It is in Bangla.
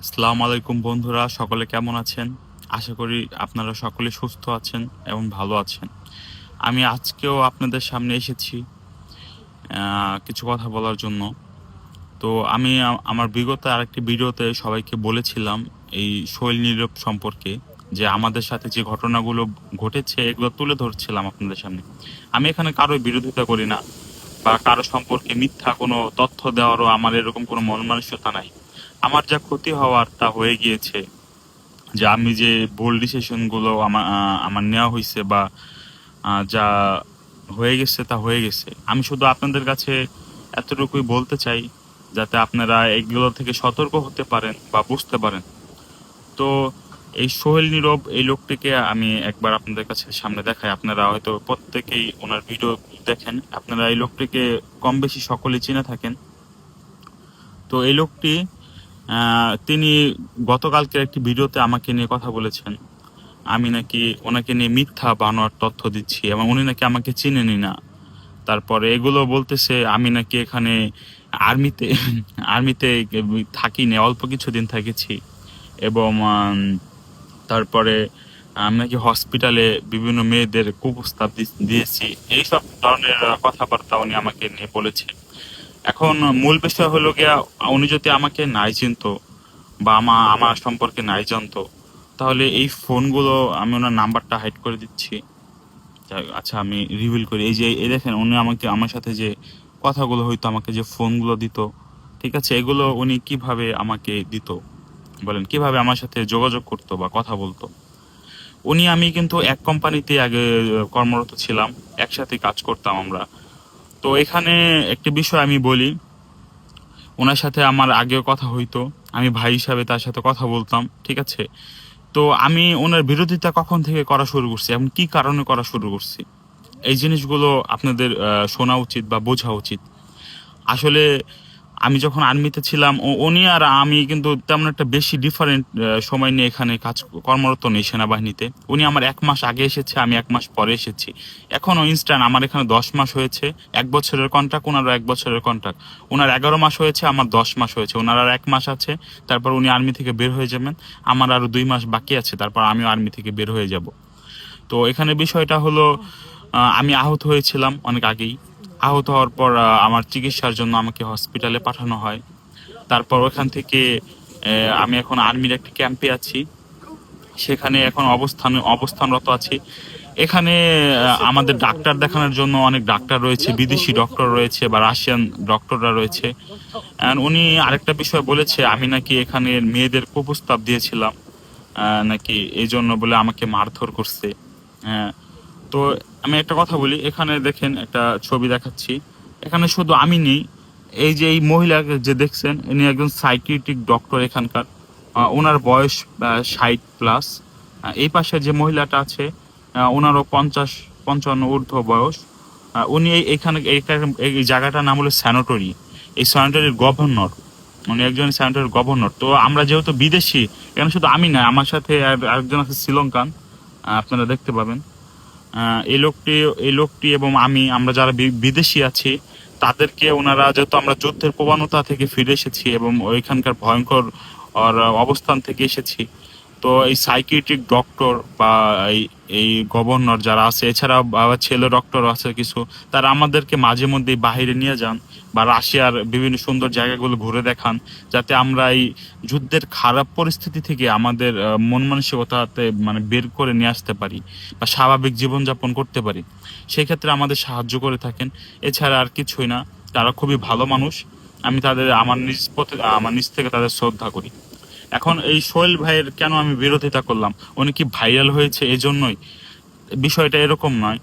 আসসালামু আলাইকুম বন্ধুরা, সকলে কেমন আছেন? আশা করি আপনারা সকলে সুস্থ আছেন এবং ভালো আছেন। আমি আজকেও আপনাদের সামনে এসেছি কিছু কথা বলার জন্য। তো আমি আমার বিগত আরেকটি ভিডিওতে সবাইকে বলেছিলাম এই শৈল নীরব সম্পর্কে, যে আমাদের সাথে যে ঘটনাগুলো ঘটেছে এগুলো তুলে ধরছিলাম আপনাদের সামনে। আমি এখানে কারোর বিরোধিতা করি না বা কারো সম্পর্কে মিথ্যা কোনো তথ্য দেওয়ারও আমার এরকম কোনো মন মানসিকতা নাই। আমার যা ক্ষতি হওয়ার তা হয়ে গিয়েছে, যে আমি যে ভুল ডিসিশনগুলো আমার নেওয়া হয়েছে বা যা হয়ে গেছে তা হয়ে গেছে। আমি শুধু আপনাদের কাছে এতটুকুই বলতে চাই, যাতে আপনারা এগুলো থেকে সতর্ক হতে পারেন বা বুঝতে পারেন। তো এই সোহেল নীরব এই লোকটিকে আমি একবার আপনাদের কাছে সামনে দেখাই। আপনারা হয়তো প্রত্যেকেই ওনার ভিডিও দেখেন, আপনারা এই লোকটিকে কম বেশি সকলেই চিনে থাকেন। তো এই লোকটি তিনি গতকালকে একটি ভিডিওতে আমাকে নিয়ে কথা বলেছেন, আমি নাকি ওনাকে নিয়ে মিথ্যা বানোয়ার তথ্য দিচ্ছি এবং উনি নাকি আমাকে চিনেনি না। তারপরে এগুলো বলতেছে আমি নাকি এখানে আর্মিতে আর্মিতে থাকি না, অল্প কিছুদিন থেকেছি। এবং তারপরে আমি নাকি হসপিটালে বিভিন্ন মেয়েদের কুপ্রস্তাব দিয়েছি। এইসব ধরনের কথাবার্তা উনি আমাকে নিয়ে বলেছে। এখন মূল বিষয় হলো গিয়া, উনি যদি আমাকে নাই চিনতো বা আমার সম্পর্কে নাই জানতো, তাহলে এই ফোনগুলো আমি ওনার নাম্বারটা হাইড করে দিচ্ছি। আচ্ছা, আমি রিভিল করি। এই যে এই দেখেন, উনি আমাকে আমার সাথে যে কথাগুলো হইতো, আমাকে যে ফোনগুলো দিত, ঠিক আছে, এগুলো উনি কিভাবে আমাকে দিত বলেন, কিভাবে আমার সাথে যোগাযোগ করতো বা কথা বলতো। আমি কিন্তু এক কোম্পানিতে আগে কর্মরত ছিলাম, একসাথে কাজ করতাম আমরা। তো এখানে একটি বিষয় আমি বলি, ওনার সাথে আমার আগেও কথা হইতো, আমি ভাই হিসাবে তার সাথে কথা বলতাম, ঠিক আছে। তো আমি ওনার বিরোধিতা কখন থেকে করা শুরু করছি এবং কি কারণে করা শুরু করছি, এই জিনিসগুলো আপনাদের শোনা উচিত বা বোঝা উচিত। আসলে আমি যখন আর্মিতে ছিলাম, উনি আর আমি কিন্তু তেমন একটা বেশি ডিফারেন্ট সময় নিয়ে এখানে কর্মরত নেই সেনাবাহিনীতে। উনি আমার 1 মাস আগে এসেছে, আমি 1 মাস পরে এসেছি। এখনও ইনস্ট্যান্ট আমার এখানে 10 মাস হয়েছে, 1 বছরের কন্ট্রাক্ট, ওনারও 1 বছরের কন্ট্রাক্ট। ওনার 11 মাস হয়েছে, আমার 10 মাস হয়েছে। ওনার আর 1 মাস আছে, তারপর উনি আর্মি থেকে বের হয়ে যাবেন। আমার আরও 2 মাস বাকি আছে, তারপর আমিও আর্মি থেকে বের হয়ে যাব। তো এখানে বিষয়টা হলো, আমি আহত হয়েছিলাম অনেক আগেই। আহত হওয়ার পর আমার চিকিৎসার জন্য আমাকে হসপিটালে পাঠানো হয়। তারপর ওখান থেকে আমি এখন আর্মির একটি ক্যাম্পে আছি, সেখানে এখন অবস্থানরত আছি। এখানে আমাদের ডাক্তার দেখানোর জন্য অনেক ডাক্তার রয়েছে, বিদেশি ডক্টর রয়েছে বা রাশিয়ান ডক্টররা রয়েছে। উনি আরেকটা বিষয় বলেছে, আমি নাকি এখানে মেয়েদের কুপ্রস্তাব দিয়েছিলাম নাকি, এই জন্য বলে আমাকে মারধর করছে। হ্যাঁ, তো আমি একটা কথা বলি, এখানে দেখেন একটা ছবি দেখাচ্ছি, এখানে শুধু আমি নেই। এই যে এই মহিলাকে যে দেখছেন, ইনি একজন সাইকিয়াট্রিক ডক্টর এখানকার। ওনার বয়স 60+। এই পাশে যে মহিলাটা আছে, ওনারও 50-55 ঊর্ধ্ব বয়স। উনি এইখানে এই জায়গাটার নাম হলো স্যানিটরি, এই স্যানিটরির গভর্নর। উনি একজন স্যানিটরির গভর্নর। তো আমরা যেহেতু বিদেশি, এখানে শুধু আমি না, আমার সাথে আরেকজন আছে শ্রীলঙ্কান, আপনারা দেখতে পাবেন। এই লোকটি এবং আমরা যারা বিদেশি আছি, তাদেরকে ওনারা, যেহেতু আমরা যুদ্ধের প্রবণতা থেকে ফিরে এসেছি এবং ওইখানকার ভয়ঙ্কর অবস্থান থেকে এসেছি, তো এই সাইকিয়াট্রিক ডক্টর বা এই এই গভর্নর যারা আছে, এছাড়া আবার ছেলে ডক্টর আছে কিছু, তারা আমাদেরকে মাঝে মধ্যেই বাহিরে নিয়ে যান বা রাশিয়ার বিভিন্ন সুন্দর জায়গাগুলো ঘুরে দেখান, যাতে আমরা এই যুদ্ধের খারাপ পরিস্থিতি থেকে আমাদের মন মানসিকতাতে মানে বের করে নিয়ে আসতে পারি বা স্বাভাবিক জীবনযাপন করতে পারি। সেই ক্ষেত্রে আমাদের সাহায্য করে থাকেন। এছাড়া আর কিছুই না, তারা খুবই ভালো মানুষ। আমি তাদের আমার নিজ থেকে তাদের শ্রদ্ধা করি। এখন এই সোহেল ভাইয়ের কেন আমি বিরোধিতা করলাম, উনি কি ভাইরাল হয়েছে এজন্যই? বিষয়টা এরকম নয়।